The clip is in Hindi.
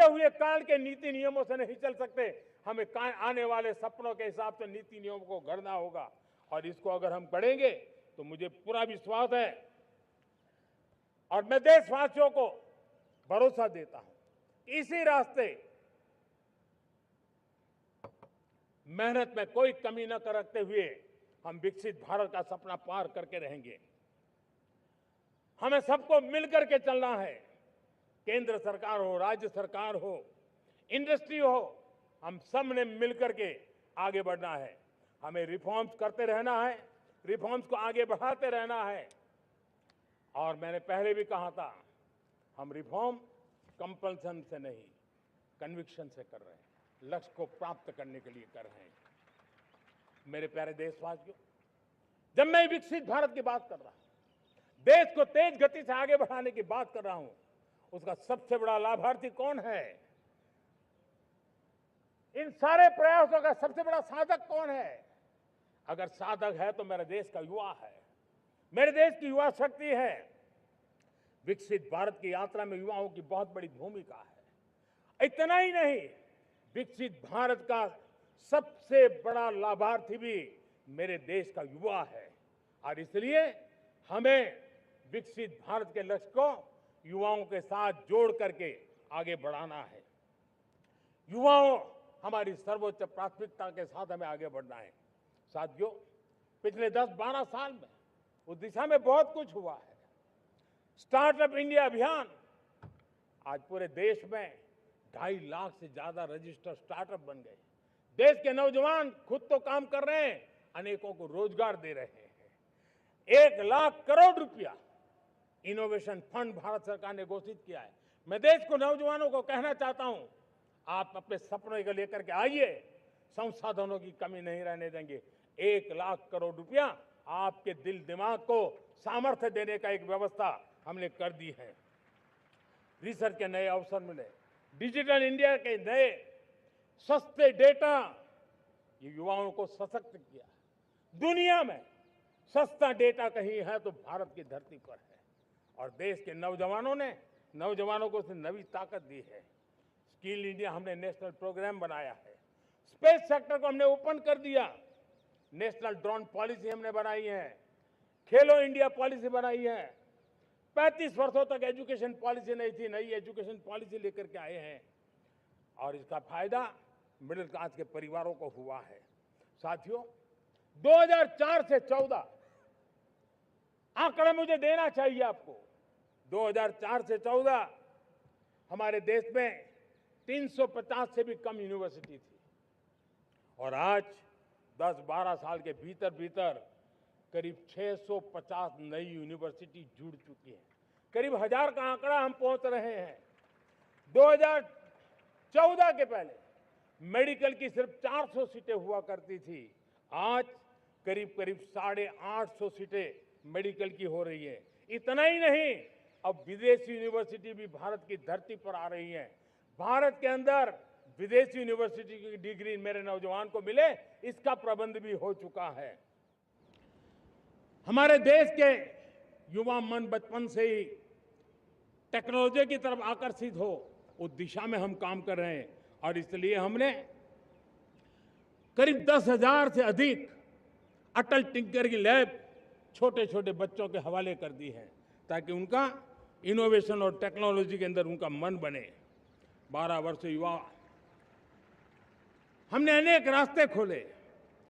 बीते हुए काल के नीति नियमों से नहीं चल सकते। हमें आने वाले सपनों के हिसाब से नीति नियमों को गढ़ना होगा, और इसको अगर हम करेंगे तो मुझे पूरा विश्वास है और मैं देशवासियों को भरोसा देता हूं, इसी रास्ते मेहनत में कोई कमी न करते हुए हम विकसित भारत का सपना पार करके रहेंगे। हमें सबको मिलकर के चलना है, केंद्र सरकार हो, राज्य सरकार हो, इंडस्ट्री हो, हम सब ने मिलकर के आगे बढ़ना है। हमें रिफॉर्म्स करते रहना है, रिफॉर्म्स को आगे बढ़ाते रहना है। और मैंने पहले भी कहा था, हम रिफॉर्म कंपल्सन से नहीं, कन्विक्शन से कर रहे हैं, लक्ष्य को प्राप्त करने के लिए कर रहे हैं। मेरे प्यारे देशवासियों, जब मैं विकसित भारत की बात कर रहा हूं, देश को तेज गति से आगे बढ़ाने की बात कर रहा हूं, उसका सबसे बड़ा लाभार्थी कौन है? इन सारे प्रयासों का सबसे बड़ा साधक कौन है? अगर साधक है तो मेरे देश का युवा है, मेरे देश की युवा शक्ति है। विकसित भारत की यात्रा में युवाओं की बहुत बड़ी भूमिका है। इतना ही नहीं, विकसित भारत का सबसे बड़ा लाभार्थी भी मेरे देश का युवा है, और इसलिए हमें विकसित भारत के लक्ष्य को युवाओं के साथ जोड़ करके आगे बढ़ाना है। युवाओं हमारी सर्वोच्च प्राथमिकता के साथ हमें आगे बढ़ना है। साथियों, पिछले 10-12 साल में उस दिशा में बहुत कुछ हुआ है। स्टार्टअप इंडिया अभियान, आज पूरे देश में 2.5 लाख से ज्यादा रजिस्टर्ड स्टार्टअप बन गए। देश के नौजवान खुद तो काम कर रहे हैं, अनेकों को रोजगार दे रहे हैं। 1 लाख करोड़ रुपया इनोवेशन फंड भारत सरकार ने घोषित किया है। मैं देश को, नौजवानों को कहना चाहता हूं, आप अपने सपनों को लेकर के आइए, संसाधनों की कमी नहीं रहने देंगे। 1 लाख करोड़ रुपया आपके दिल दिमाग को सामर्थ्य देने का एक व्यवस्था हमने कर दी है। रिसर्च के नए अवसर मिले, डिजिटल इंडिया के नए सस्ते डेटा, ये युवाओं को सशक्त किया। दुनिया में सस्ता डेटा कहीं है तो भारत की धरती पर है, और देश के नौजवानों को उसने नई ताकत दी है। स्किल इंडिया हमने नेशनल प्रोग्राम बनाया है, स्पेस सेक्टर को हमने ओपन कर दिया, नेशनल ड्रोन पॉलिसी हमने बनाई है, खेलो इंडिया पॉलिसी बनाई है। 35 वर्षों तक एजुकेशन पॉलिसी नहीं थी, नई एजुकेशन पॉलिसी लेकर के आए हैं, और इसका फायदा मिडिल क्लास के परिवारों को हुआ है। साथियों, 2004 से 14 आंकड़े मुझे देना चाहिए आपको। 2004 से 14 हमारे देश में 350 से भी कम यूनिवर्सिटी थी, और आज 10-12 साल के भीतर भीतर करीब 650 नई यूनिवर्सिटी जुड़ चुकी है। करीब 1000 का आंकड़ा हम पहुंच रहे हैं। 2014 के पहले मेडिकल की सिर्फ 400 सीटें हुआ करती थी, आज करीब 850 सीटें मेडिकल की हो रही है। इतना ही नहीं, अब विदेशी यूनिवर्सिटी भी भारत की धरती पर आ रही है। भारत के अंदर विदेशी यूनिवर्सिटी की डिग्री मेरे नौजवान को मिले, इसका प्रबंध भी हो चुका है। हमारे देश के युवा मन बचपन से ही टेक्नोलॉजी की तरफ आकर्षित हो, उस दिशा में हम काम कर रहे हैं, और इसलिए हमने करीब 10,000 से अधिक अटल टिंकरिंग लैब छोटे छोटे बच्चों के हवाले कर दी है, ताकि उनका इनोवेशन और टेक्नोलॉजी के अंदर उनका मन बने। 12 वर्ष युवा, हमने अनेक रास्ते खोले।